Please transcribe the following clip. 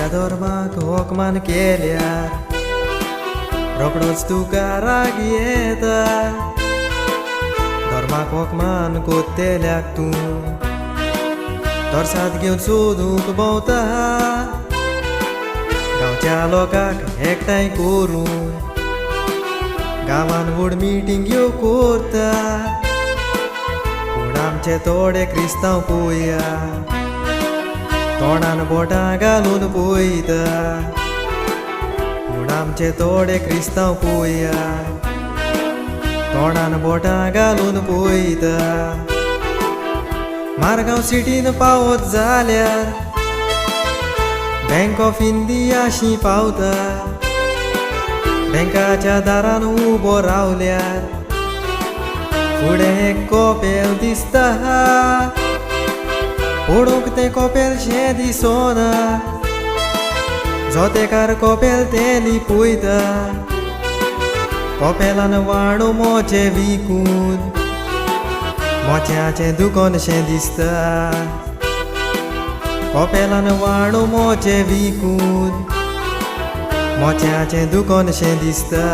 तुज्या धर्माक होकमान केल्यार रोकडोच तुका राग येता. धर्माक होकमान कोत्तेल्याक तूं तोरसाद घेवन सोदूंक भोंवता. गांवच्या लोकांक एकठांय करून गांवान व्हड मिटींग ह्यो करता. पूण आमचे थोडे क्रिस्तांव पळया तोंडान बोटां घालून पळयता. पूण आमचे थोडे क्रिस्तांव पळया तोंडान बोटां घालून पळयता. मारगांव सिटीन पावत जाल्यार बँक ऑफ इंडियाशी पावता. बँकाच्या दारान उबो रावल्यार फुडें एक कोपेल दिसता. पळोवंक तें कोपेल शें दिसोना. जोतेकार कोपेल तें लिपयता. कोपेलान वाडो मोचे विकून मोच्याचें दुकान शें दिसता. कोपेलान वाडो मोचे विकून मोच्याचें दुकान शें दिसता.